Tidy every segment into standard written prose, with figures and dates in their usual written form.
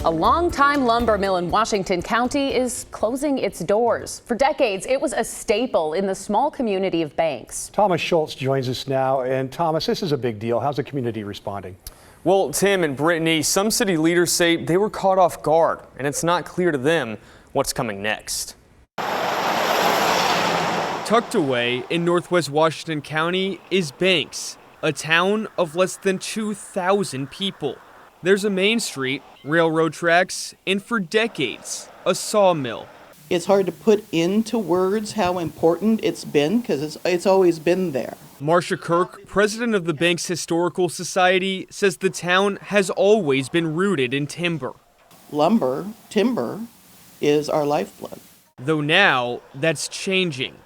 A longtime lumber mill in Washington County is closing its doors. For decades, it was a staple in the small community of Banks. Thomas Schultz joins us now. And Thomas, this is a big deal. How's the community responding? Well, Tim and Brittany, some city leaders say they were caught off guard, and it's not clear to them what's coming next. Tucked away in northwest Washington County is Banks, a town of less than 2,000 people. There's a main street, railroad tracks, and for decades, a sawmill. It's hard to put into words how important it's been because it's always been there. Marcia Kirk, president of the Banks Historical Society, says the town has always been rooted in timber. Timber, is our lifeblood. Though now, that's changing.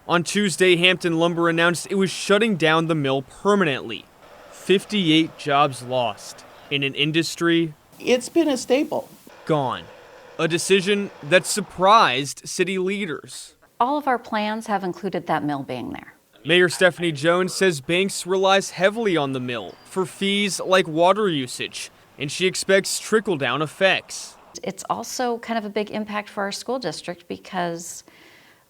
On Tuesday, Hampton Lumber announced it was shutting down the mill permanently. 58 jobs lost in an industry It's been a staple. gone. A decision that surprised city leaders. All of our plans have included that mill being there. Mayor Stephanie Jones says Banks relies heavily on the mill for fees like water usage, and she expects trickle-down effects. It's also kind of a big impact for our school district because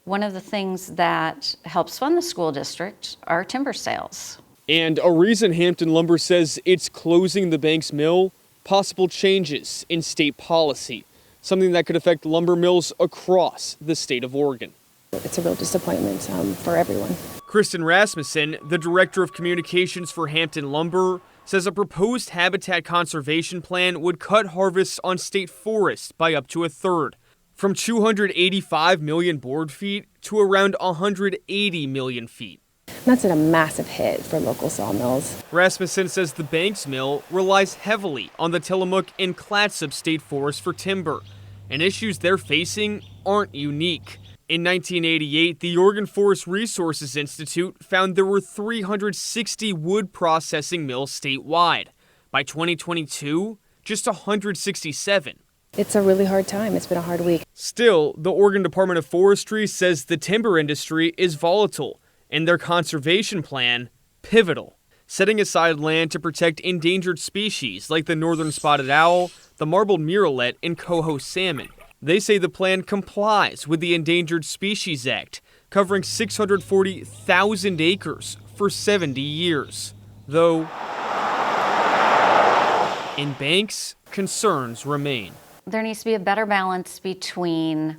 one of the things that helps fund the school district are timber sales. And a reason Hampton Lumber says it's closing the Banks mill, possible changes in state policy, something that could affect lumber mills across the state of Oregon. It's a real disappointment for everyone. Kristen Rasmussen, the director of communications for Hampton Lumber, says a proposed habitat conservation plan would cut harvests on state forests by up to a third, from 285 million board feet to around 180 million feet. That's a massive hit for local sawmills. Rasmussen says the Banks mill relies heavily on the Tillamook and Clatsop state forests for timber, and issues they're facing aren't unique. In 1988, the Oregon Forest Resources Institute found there were 360 wood processing mills statewide. By 2022, just 167. It's a really hard time. It's been a hard week. Still, the Oregon Department of Forestry says the timber industry is volatile, and their conservation plan pivotal, setting aside land to protect endangered species like the northern spotted owl, the marbled murrelet, and coho salmon. They say the plan complies with the Endangered Species Act, covering 640,000 acres for 70 years. Though, in Banks, concerns remain. There needs to be a better balance between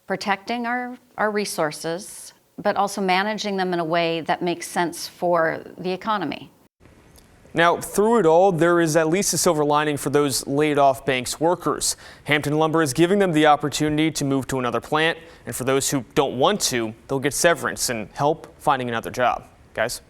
protecting our resources, but also managing them in a way that makes sense for the economy. Now, through it all, there is at least a silver lining for those laid off Banks workers. Hampton Lumber is giving them the opportunity to move to another plant, and for those who don't want to, they'll get severance and help finding another job. Guys?